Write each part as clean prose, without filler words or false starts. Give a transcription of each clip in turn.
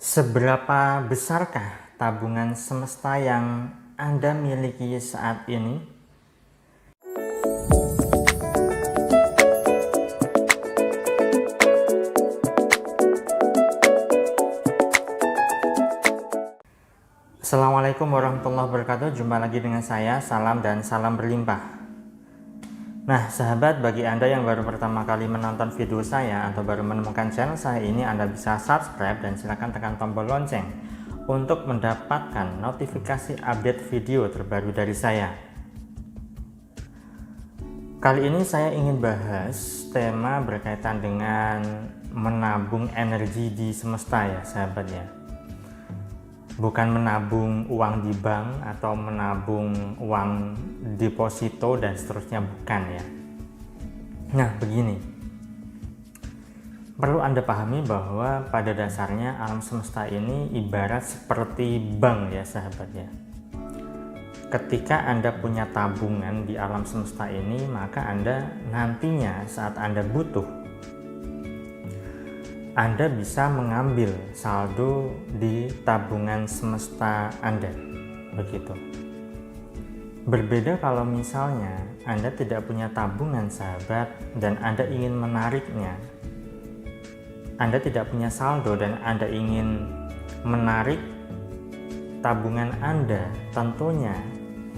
Seberapa besarkah tabungan semesta yang Anda miliki saat ini? Assalamualaikum warahmatullahi wabarakatuh. Jumpa lagi dengan saya, salam dan salam berlimpah. Nah sahabat, bagi Anda yang baru pertama kali menonton video saya atau baru menemukan channel saya ini, Anda bisa subscribe dan silakan tekan tombol lonceng untuk mendapatkan notifikasi update video terbaru dari saya. Kali ini saya ingin bahas tema berkaitan dengan menabung energi di semesta ya sahabat ya. Bukan menabung uang di bank atau menabung uang deposito dan seterusnya, bukan ya. Nah begini, perlu Anda pahami bahwa pada dasarnya alam semesta ini ibarat seperti bank ya sahabat ya. Ketika Anda punya tabungan di alam semesta ini, maka Anda nantinya saat Anda butuh, Anda bisa mengambil saldo di tabungan semesta Anda, begitu. Berbeda kalau misalnya Anda tidak punya tabungan sahabat dan Anda ingin menariknya, Anda tidak punya saldo dan Anda ingin menarik tabungan Anda, tentunya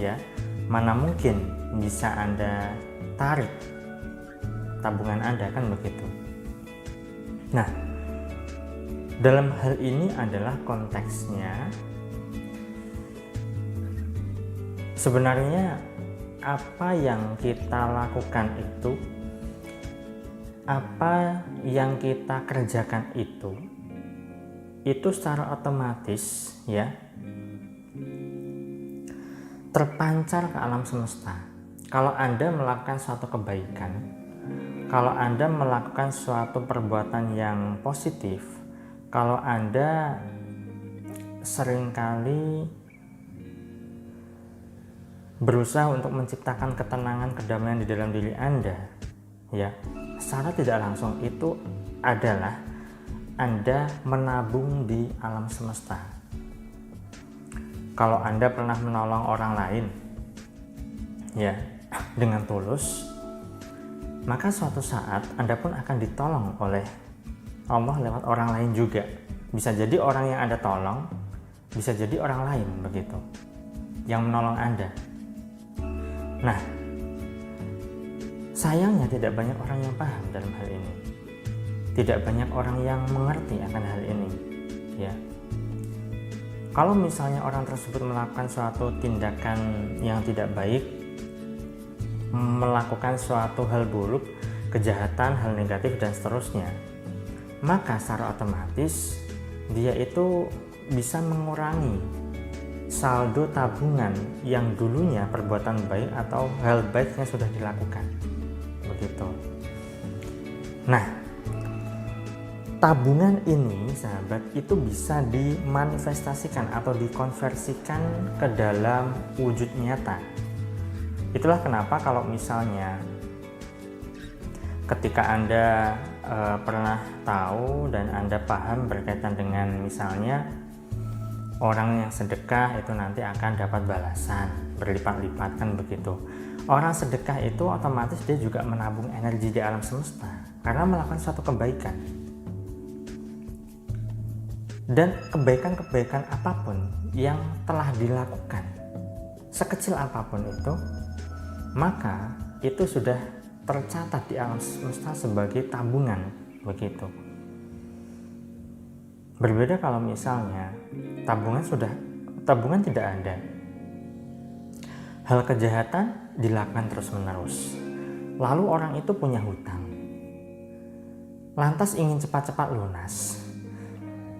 ya, mana mungkin bisa Anda tarik tabungan Anda, kan begitu. Nah, dalam hal ini adalah konteksnya sebenarnya apa yang kita lakukan itu, apa yang kita kerjakan itu secara otomatis ya terpancar ke alam semesta. Kalau Anda melakukan suatu kebaikan, kalau Anda melakukan suatu perbuatan yang positif, kalau Anda seringkali berusaha untuk menciptakan ketenangan, kedamaian di dalam diri Anda, ya, secara tidak langsung itu adalah Anda menabung di alam semesta. Kalau Anda pernah menolong orang lain, ya, dengan tulus, maka suatu saat Anda pun akan ditolong oleh Allah lewat orang lain juga. Bisa jadi orang yang Anda tolong, bisa jadi orang lain begitu yang menolong Anda. Nah, sayangnya tidak banyak orang yang paham dalam hal ini. Tidak banyak orang yang mengerti akan hal ini, ya. Kalau misalnya orang tersebut melakukan suatu tindakan yang tidak baik, melakukan suatu hal buruk, kejahatan, hal negatif dan seterusnya, maka secara otomatis dia itu bisa mengurangi saldo tabungan yang dulunya perbuatan baik atau hal baik yang sudah dilakukan, begitu. Nah, tabungan ini sahabat itu bisa dimanifestasikan atau dikonversikan ke dalam wujud nyata. Itulah kenapa kalau misalnya ketika Anda pernah tahu dan Anda paham berkaitan dengan misalnya orang yang sedekah itu nanti akan dapat balasan berlipat-lipat, kan begitu. Orang sedekah itu otomatis dia juga menabung energi di alam semesta karena melakukan suatu kebaikan. Dan kebaikan-kebaikan apapun yang telah dilakukan, sekecil apapun itu, maka itu sudah tercatat di alam semesta sebagai tabungan, begitu. Berbeda kalau misalnya tabungan tidak ada, hal kejahatan dilakukan terus-menerus, lalu orang itu punya hutang, lantas ingin cepat-cepat lunas.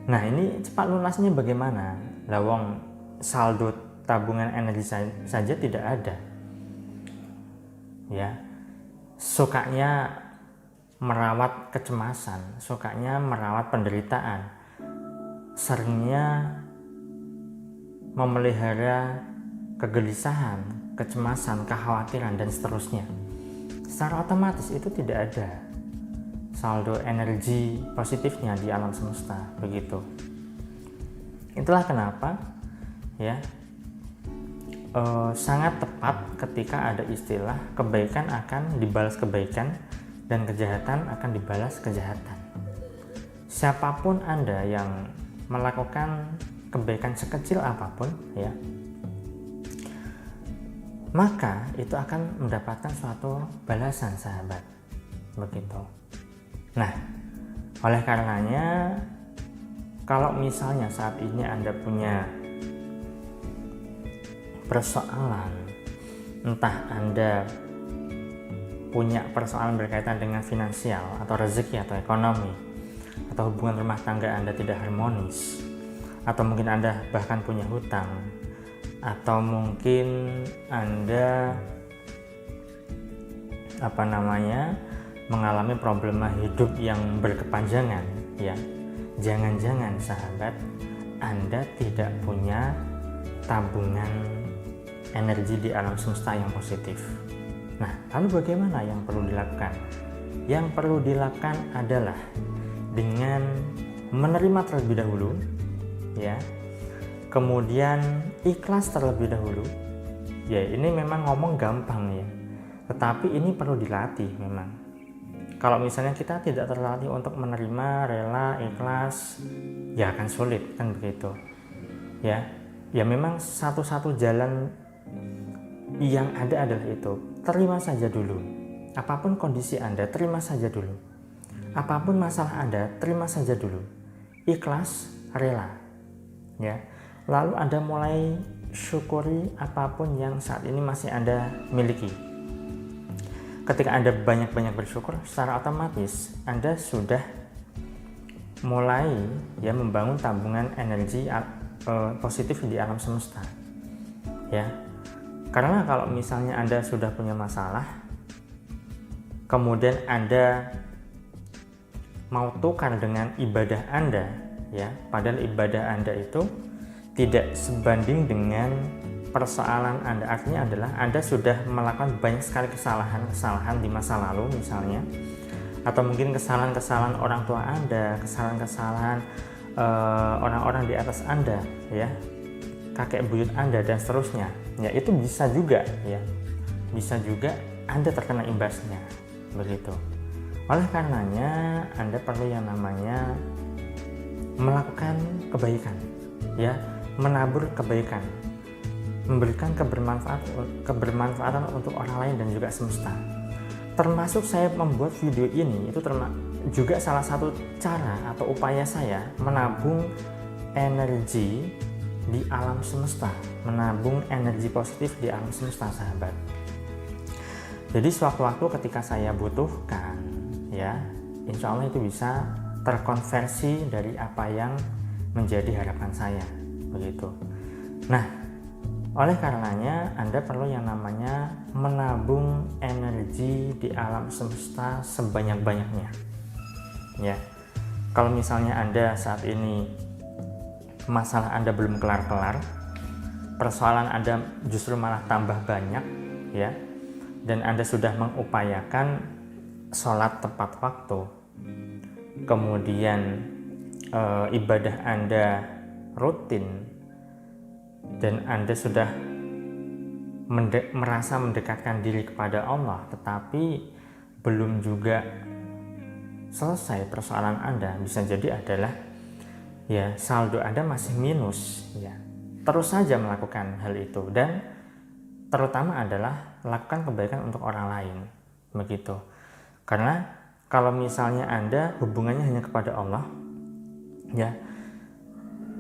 Nah, ini cepat lunasnya bagaimana? Lawang saldo tabungan energi saja tidak ada, ya. Sukanya merawat kecemasan, sukanya merawat penderitaan, seringnya memelihara kegelisahan, kecemasan, kekhawatiran dan seterusnya. Secara otomatis itu tidak ada saldo energi positifnya di alam semesta, begitu. Itulah kenapa ya sangat tepat ketika ada istilah kebaikan akan dibalas kebaikan dan kejahatan akan dibalas kejahatan. Siapapun Anda yang melakukan kebaikan sekecil apapun ya, maka itu akan mendapatkan suatu balasan, sahabat. Begitu. Nah, oleh karenanya kalau misalnya saat ini Anda punya persoalan, entah Anda punya persoalan berkaitan dengan finansial atau rezeki atau ekonomi, atau hubungan rumah tangga Anda tidak harmonis, atau mungkin Anda bahkan punya hutang, atau mungkin Anda mengalami problema hidup yang berkepanjangan ya. Jangan-jangan sahabat, Anda tidak punya tabungan energi di alam semesta yang positif. Nah, lalu bagaimana yang perlu dilakukan? Yang perlu dilakukan adalah dengan menerima terlebih dahulu ya, kemudian ikhlas terlebih dahulu ya. Ini memang ngomong gampang ya, tetapi ini perlu dilatih memang. Kalau misalnya kita tidak terlatih untuk menerima, rela, ikhlas, ya akan sulit kan begitu ya. Ya memang satu-satu jalan yang ada adalah itu, terima saja dulu. Apapun kondisi Anda, terima saja dulu. Apapun masalah Anda, terima saja dulu. Ikhlas, rela ya. Lalu Anda mulai syukuri apapun yang saat ini masih Anda miliki. Ketika Anda banyak-banyak bersyukur, secara otomatis Anda sudah mulai ya membangun tabungan energi positif di alam semesta ya. Karena kalau misalnya Anda sudah punya masalah, kemudian Anda mau tukar dengan ibadah Anda ya, padahal ibadah Anda itu tidak sebanding dengan persoalan Anda. Artinya adalah Anda sudah melakukan banyak sekali kesalahan di masa lalu misalnya, atau mungkin kesalahan-kesalahan orang tua Anda, kesalahan-kesalahan orang-orang di atas Anda ya, kakek buyut Anda dan seterusnya ya. Itu bisa juga ya, bisa juga Anda terkena imbasnya begitu. Oleh karenanya Anda perlu yang namanya melakukan kebaikan ya, menabur kebaikan, memberikan kebermanfaatan untuk orang lain dan juga semesta. Termasuk saya membuat video ini itu juga salah satu cara atau upaya saya menabung energi di alam semesta, menabung energi positif di alam semesta, sahabat. Jadi sewaktu-waktu ketika saya butuhkan ya, insya Allah itu bisa terkonversi dari apa yang menjadi harapan saya begitu. Nah, oleh karenanya Anda perlu yang namanya menabung energi di alam semesta sebanyak-banyaknya ya. Kalau misalnya Anda saat ini masalah Anda belum kelar-kelar, persoalan Anda justru malah tambah banyak ya, dan Anda sudah mengupayakan sholat tepat waktu, kemudian ibadah Anda rutin, dan Anda sudah merasa mendekatkan diri kepada Allah, tetapi belum juga selesai persoalan Anda, bisa jadi adalah ya saldo Anda masih minus ya. Terus saja melakukan hal itu, dan terutama adalah lakukan kebaikan untuk orang lain begitu. Karena kalau misalnya Anda hubungannya hanya kepada Allah ya,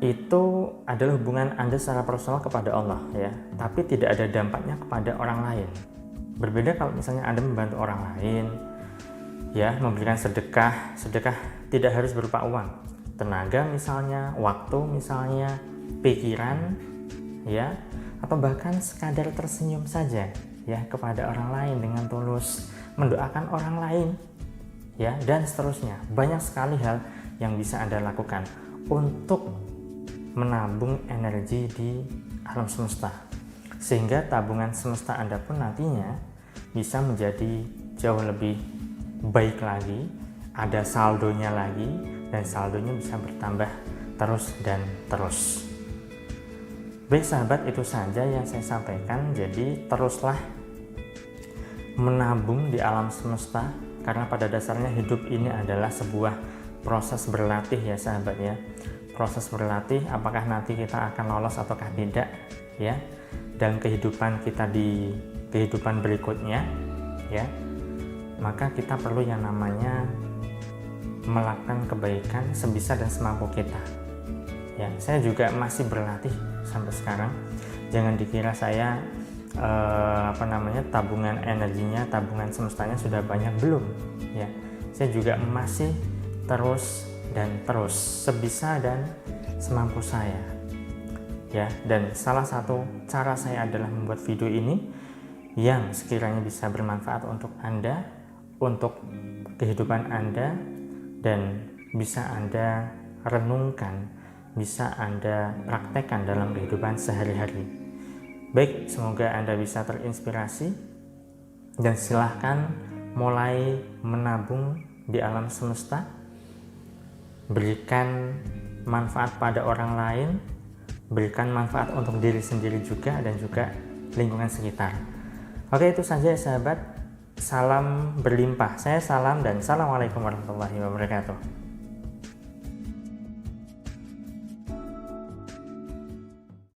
itu adalah hubungan Anda secara personal kepada Allah ya, tapi tidak ada dampaknya kepada orang lain. Berbeda kalau misalnya Anda membantu orang lain ya, memberikan sedekah tidak harus berupa uang, tenaga misalnya, waktu misalnya, pikiran ya, atau bahkan sekadar tersenyum saja ya kepada orang lain dengan tulus, mendoakan orang lain ya, dan seterusnya. Banyak sekali hal yang bisa Anda lakukan untuk menabung energi di alam semesta, sehingga tabungan semesta Anda pun nantinya bisa menjadi jauh lebih baik lagi, ada saldonya lagi, dan saldonya bisa bertambah terus dan terus. Baik sahabat, itu saja yang saya sampaikan. Jadi teruslah menabung di alam semesta, karena pada dasarnya hidup ini adalah sebuah proses berlatih ya sahabat ya. Proses berlatih, apakah nanti kita akan lolos ataukah tidak ya dalam kehidupan kita di kehidupan berikutnya ya. Maka kita perlu yang namanya melakukan kebaikan sebisa dan semampu kita ya. Saya juga masih berlatih sampai sekarang. Jangan dikira saya tabungan energinya, tabungan semestanya sudah banyak, belum ya. Saya juga masih terus sebisa dan semampu saya ya. Dan salah satu cara saya adalah membuat video ini yang sekiranya bisa bermanfaat untuk Anda, untuk kehidupan Anda, dan bisa Anda renungkan, bisa Anda praktekkan dalam kehidupan sehari-hari. Baik, semoga Anda bisa terinspirasi dan silahkan mulai menabung di alam semesta, berikan manfaat pada orang lain, berikan manfaat untuk diri sendiri juga dan juga lingkungan sekitar. Oke, itu saja sahabat. Salam berlimpah. Saya salam dan assalamualaikum warahmatullahi wabarakatuh.